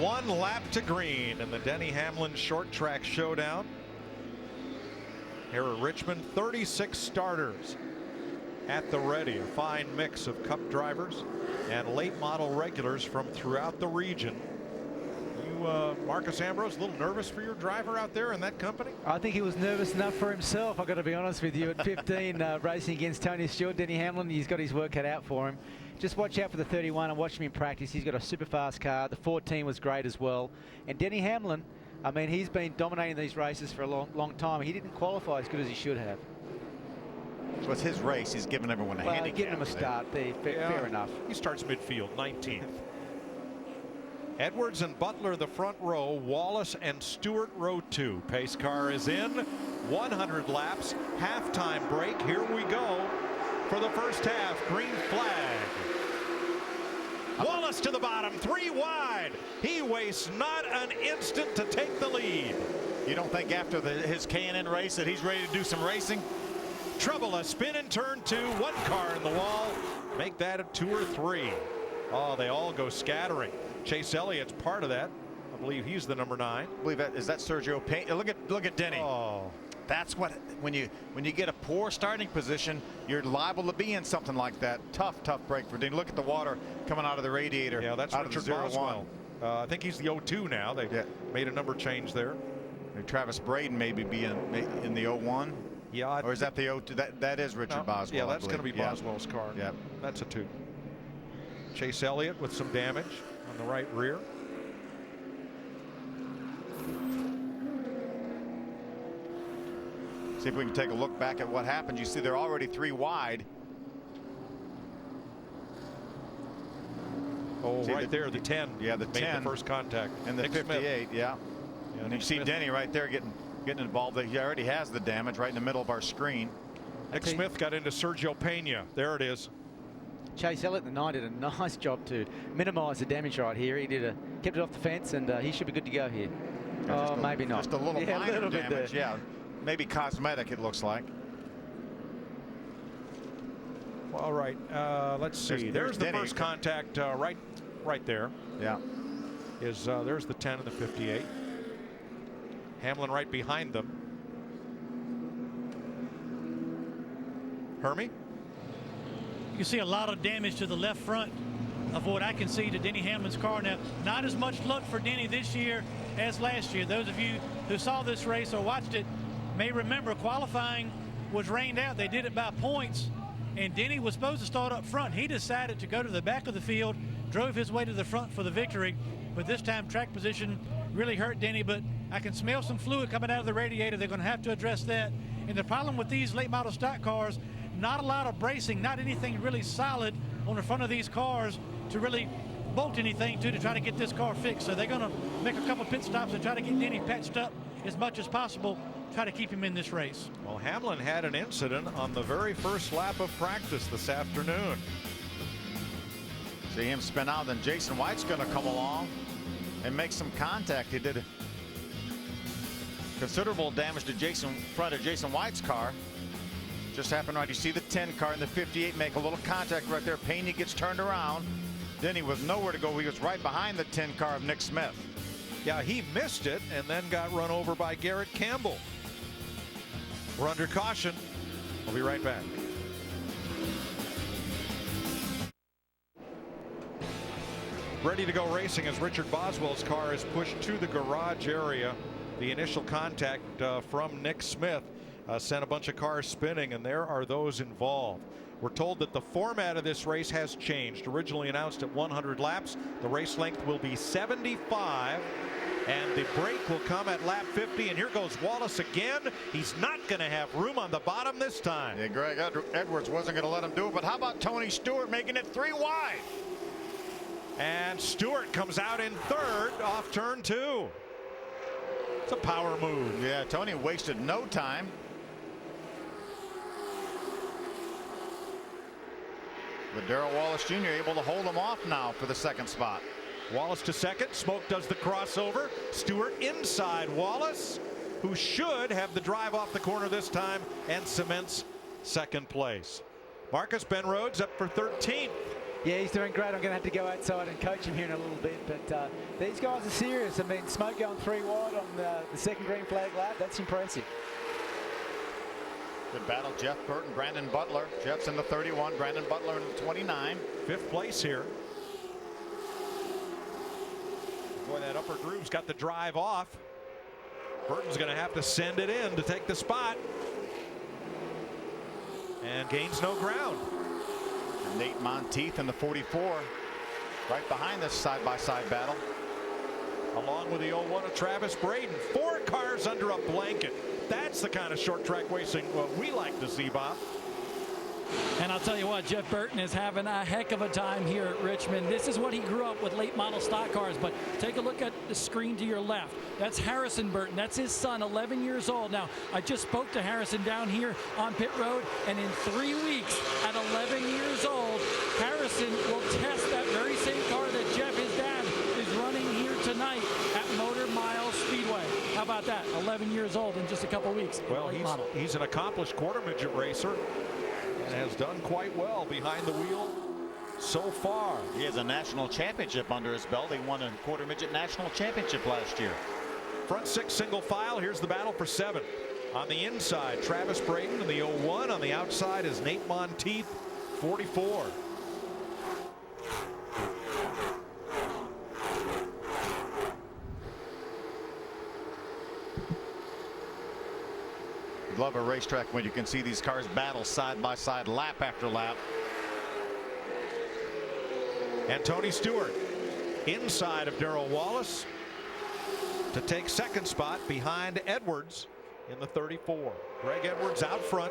1 lap to green in the Denny Hamlin short track showdown here at Richmond. 36 starters at the ready, a fine mix of Cup drivers and late model regulars from throughout the region. You, Marcus Ambrose, a little nervous for your driver out there in that company? I think he was nervous enough for himself, I've got to be honest with you. At 15, racing against Tony Stewart, Denny Hamlin, he's got his work cut out for him. Just watch out for the 31 and watch him in practice. He's got a super fast car. The 14 was great as well. And Denny Hamlin, I mean, he's been dominating these races for a long time. He didn't qualify as good as he should have. So it's his race. He's giving everyone a handicap. Giving him a start there. Fair enough. He starts midfield, 19th. Edwards and Butler the front row, Wallace and Stewart row 2. Pace car is in, 100 laps, halftime break. Here we go for the first half. Green flag. Wallace to the bottom, 3 wide. He wastes not an instant to take the lead. You don't think after his K&N race that he's ready to do some racing? Trouble, a spin in turn 2, 1 car in the wall. Make that a 2 or 3. Oh, they all go scattering. Chase Elliott's part of that. I believe he's the number 9. I believe that is that Sergio Payne. Look at Denny. Oh, that's what when you get a poor starting position, you're liable to be in something like that. Tough break for Denny. Look at the water coming out of the radiator. Yeah, that's out Richard of the 0-1. Boswell. I think he's the 02 now. They made a number change there. Maybe Travis Braden maybe be in the 01. Yeah, or is that the 02? That is Richard Boswell. Yeah, that's going to be Boswell's car. Yeah, that's a 2. Chase Elliott with some damage on the right rear. See if we can take a look back at what happened. You see they're already 3 wide. Oh, see right there, the 10. Yeah, the 10. Made the first contact. And the Nick 58, Smith. yeah. And you see Denny right there getting involved. He already has the damage right in the middle of our screen. Nick Smith got into Sergio Pena. There it is. Chase Elliott, the 9, did a nice job to minimise the damage right here. He kept it off the fence, and he should be good to go here. Oh, maybe not. Just a little minor damage, there. yeah. Maybe cosmetic, it looks like. All right, let's see. There's the first contact right there. Yeah. There's the 10 and the 58. Hamlin right behind them. Hermie? You can see a lot of damage to the left front of what I can see to Denny Hamlin's car. Now, not as much luck for Denny this year as last year. Those of you who saw this race or watched it may remember qualifying was rained out. They did it by points, and Denny was supposed to start up front. He decided to go to the back of the field, drove his way to the front for the victory, but this time track position really hurt Denny. But I can smell some fluid coming out of the radiator. They're going to have to address that. And the problem with these late model stock cars, not a lot of bracing, not anything really solid on the front of these cars to really bolt anything to try to get this car fixed. So they're going to make a couple pit stops and try to get Denny patched up as much as possible, try to keep him in this race. Well, Hamlin had an incident on the very first lap of practice this afternoon. See him spin out, then Jason White's going to come along and make some contact. He did considerable damage to front of Jason White's car. Just happened right. You see the 10 car and the 58 make a little contact right there. Pena gets turned around. Then he was nowhere to go. He was right behind the 10 car of Nick Smith. Yeah, he missed it and then got run over by Garrett Campbell. We're under caution. We'll be right back. Ready to go racing as Richard Boswell's car is pushed to the garage area. The initial contact from Nick Smith sent a bunch of cars spinning, and there are those involved. We're told that the format of this race has changed. Originally announced at 100 laps, the race length will be 75, and the break will come at lap 50. And here goes Wallace again. He's not going to have room on the bottom this time. Yeah, Greg Edwards wasn't going to let him do it, but how about Tony Stewart making it 3 wide? And Stewart comes out in 3rd off turn 2. It's a power move. Yeah, Tony wasted no time. But Darrell Wallace Jr. able to hold him off now for the 2nd spot. Wallace to 2nd. Smoke does the crossover. Stewart inside Wallace, who should have the drive off the corner this time and cements 2nd place. Marcus Ben Rhodes up for 13th. Yeah, he's doing great. I'm going to have to go outside and coach him here in a little bit. But these guys are serious. I mean, Smoke going 3 wide on the second green flag lap. That's impressive. Good battle. Jeff Burton, Brandon Butler. Jeff's in the 31. Brandon Butler in the 29. 5th place here. Boy, that upper groove's got the drive off. Burton's going to have to send it in to take the spot. And gains no ground. Nate Monteith in the 44. Right behind this side-by-side battle. Along with the 01 of Travis Braden. 4 cars under a blanket. That's the kind of short track racing we like to see, Bob. And I'll tell you what, Jeff Burton is having a heck of a time here at Richmond. This is what he grew up with, late model stock cars. But take a look at the screen to your left. That's Harrison Burton. That's his son, 11 years old. Now, I just spoke to Harrison down here on pit road, and in 3 weeks, at 11 years old, Harrison will test that very same car that Jeff, his dad, is running here tonight at Motor Mile Speedway. How about that? 11 years old in just a couple weeks. Well, he's an accomplished quarter midget racer. And has done quite well behind the wheel so far. He has a national championship under his belt. He won a quarter midget national championship last year. Front 6 single file. Here's the battle for 7. On the inside, Travis Braden in the 01. On the outside is Nate Monteith, 44. Love a racetrack when you can see these cars battle side by side, lap after lap. And Tony Stewart inside of Darrell Wallace to take 2nd spot behind Edwards in the 34. Greg Edwards out front,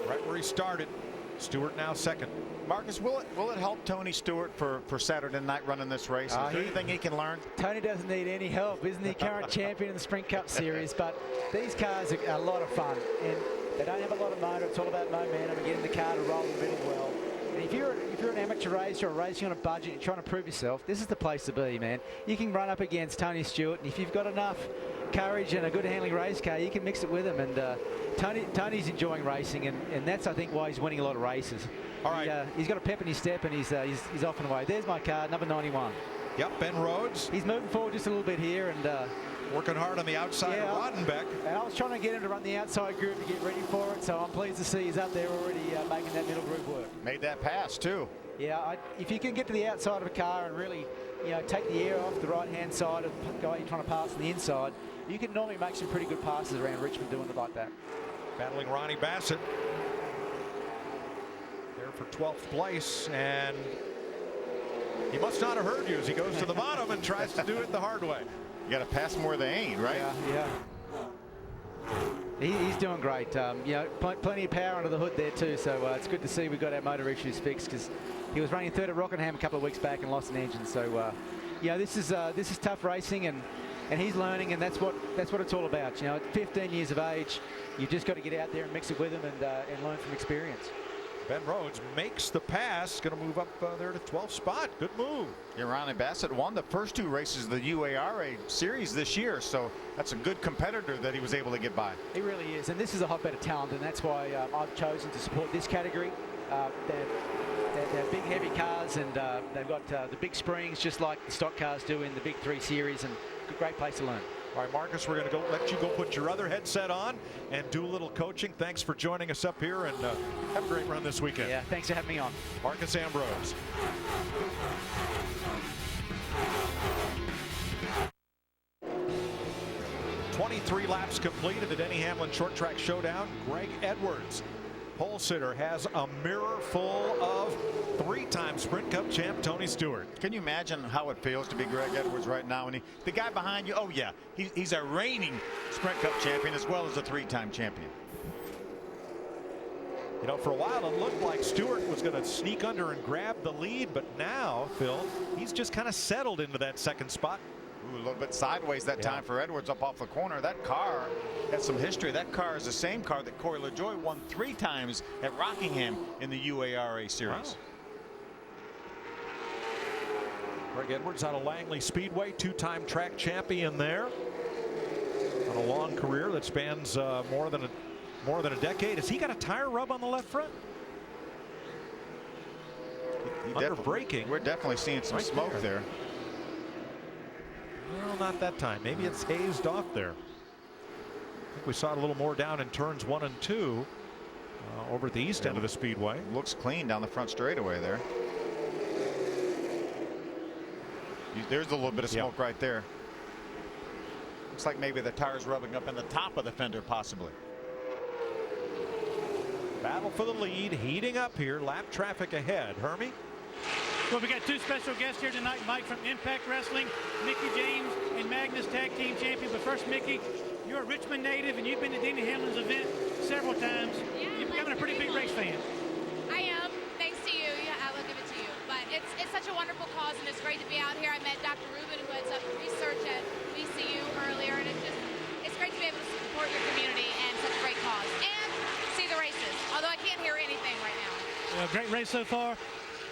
right where he started. Stewart now 2nd. Marcus, will it help Tony Stewart for Saturday night running this race? Is there anything he can learn? Tony doesn't need any help. Isn't he current champion in the Sprint Cup Series? But these cars are a lot of fun, and they don't have a lot of motor. It's all about momentum and getting the car to roll the middle well. And if you're an amateur racer or racing on a budget and trying to prove yourself, this is the place to be, man. You can run up against Tony Stewart, and if you've got enough courage and a good handling race car, you can mix it with him. And Tony's enjoying racing, and that's, I think, why he's winning a lot of races. All right. He's got a pep in his step, and he's off and away. There's my car, number 91. Yep, Ben Rhodes. He's moving forward just a little bit here, and working hard on the outside of Rodenbeck. And I was trying to get him to run the outside groove to get ready for it, so I'm pleased to see he's up there already making that middle groove work. Made that pass too. Yeah, if you can get to the outside of a car and really, take the air off the right-hand side of the guy you're trying to pass on the inside, you can normally make some pretty good passes around Richmond doing it like that. Battling Ronnie Bassett. There for 12th place, and he must not have heard you as he goes to the bottom and tries to do it the hard way. You got to pass more than ain't, right? Yeah. He's doing great. Plenty of power under the hood there too. So it's good to see we've got our motor issues fixed, because he was running 3rd at Rockingham a couple of weeks back and lost an engine. So this is tough racing, and he's learning, and that's what it's all about. At 15 years of age, you've just got to get out there and mix it with him and learn from experience. Ben Rhodes makes the pass, going to move up there to 12th spot. Good move. Ronnie Bassett won the first 2 races of the UARA series this year, so that's a good competitor that he was able to get by. He really is, and this is a hotbed of talent, and that's why I've chosen to support this category. They're big, heavy cars, and they've got the big springs, just like the stock cars do in the Big 3 series, and a great place to learn. All right, Marcus, we're going to let you go put your other headset on and do a little coaching. Thanks for joining us up here, and have a great run this weekend. Yeah, thanks for having me on. Marcus Ambrose. "23 laps completed the Denny Hamlin Short Track Showdown. Greg Edwards, pole sitter, has a mirror full of 3-time Sprint Cup champ Tony Stewart. Can you imagine how it feels to be Greg Edwards right now? And the guy behind you, oh yeah, he's a reigning Sprint Cup champion as well as a 3-time champion. For a while it looked like Stewart was going to sneak under and grab the lead, but now, Phil, he's just kind of settled into that 2nd spot. Ooh, a little bit sideways that time for Edwards up off the corner. That car has some history. That car is the same car that Corey LaJoie won 3 times at Rockingham in the UARA series. Wow. Greg Edwards out of Langley Speedway, 2-time track champion there. On a long career that spans more than a decade. Has he got a tire rub on the left front? under braking. We're definitely seeing some Right smoke there. Well, not that time. Maybe it's hazed off there. I think we saw it a little more down in turns 1 and 2 over at the east end of the speedway. Looks clean down the front straightaway there. There's a little bit of smoke right there. Looks like maybe the tire's rubbing up in the top of the fender, possibly. Battle for the lead, heating up here. Lap traffic ahead. Hermie? Well, we got two special guests here tonight. Mike from Impact Wrestling, Mickey James and Magnus Tag Team Champion. But first, Mickey, you're a Richmond native and you've been to Denny Hamlin's event several times. Yeah, You're becoming a pretty big race fan. I am, thanks to you. Yeah, I will give it to you. But it's such a wonderful cause, and it's great to be out here. I met Dr. Rubin, who heads up research at VCU earlier, and it's great to be able to support your community and such a great cause. And see the races, although I can't hear anything right now. Great race so far.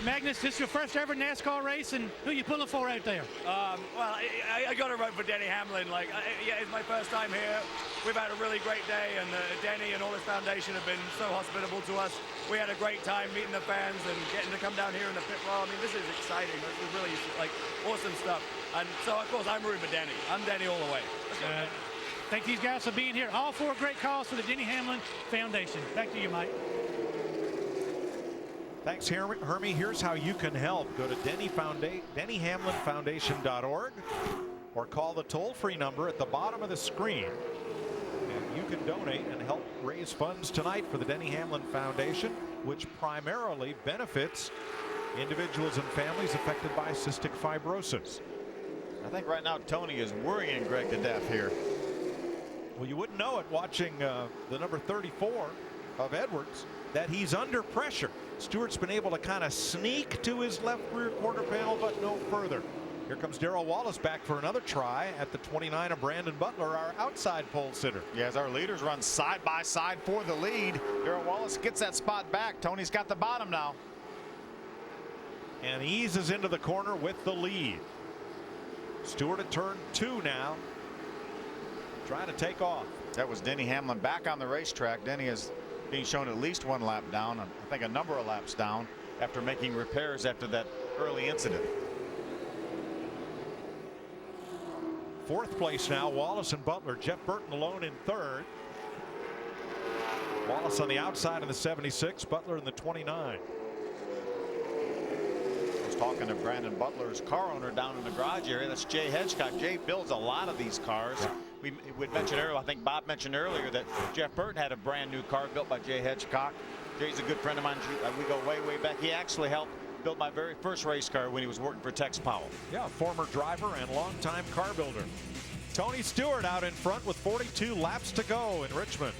Magnus, this is your first ever NASCAR race, and who you pulling for out there? Well, I got to vote for Denny Hamlin. Yeah, it's my first time here. We've had a really great day, and Denny and all his foundation have been so hospitable to us. We had a great time meeting the fans and getting to come down here in the pit wall. I mean, this is exciting. This is really awesome stuff. And so, of course, I'm rooting for Denny. I'm Denny all the way. Thank these guys for being here. All four great calls for the Denny Hamlin Foundation. Back to you, Mike. Thanks, Hermie. Here's how you can help. Go to DennyHamlinFoundation.org or call the toll-free number at the bottom of the screen. And you can donate and help raise funds tonight for the Denny Hamlin Foundation, which primarily benefits individuals and families affected by cystic fibrosis. I think right now Tony is worrying Greg to death here. Well, you wouldn't know it watching the number 34 of Edwards that he's under pressure. Stewart's been able to kind of sneak to his left rear quarter panel, but no further. Here comes Darrell Wallace back for another try at the 29 of Brandon Butler, our outside pole sitter. Yeah, as our leaders run side by side for the lead, Darrell Wallace gets that spot back. Tony's got the bottom now. And eases into the corner with the lead. Stewart at turn 2 now, trying to take off. That was Denny Hamlin back on the racetrack. Denny is being shown at least one lap down, I think a number of laps down, after making repairs after that early incident. 4th place now, Wallace and Butler. Jeff Burton alone in 3rd. Wallace on the outside in the 76, Butler in the 29. I was talking to Brandon Butler's car owner down in the garage area. That's Jay Hedgecock. Jay builds a lot of these cars. Yeah. We mentioned earlier, I think Bob mentioned earlier, that Jeff Burton had a brand new car built by Jay Hedgecock. Jay's a good friend of mine. We go way, way back. He actually helped build my very first race car when he was working for Tex Powell. Yeah, former driver and longtime car builder. Tony Stewart out in front with 42 laps to go in Richmond.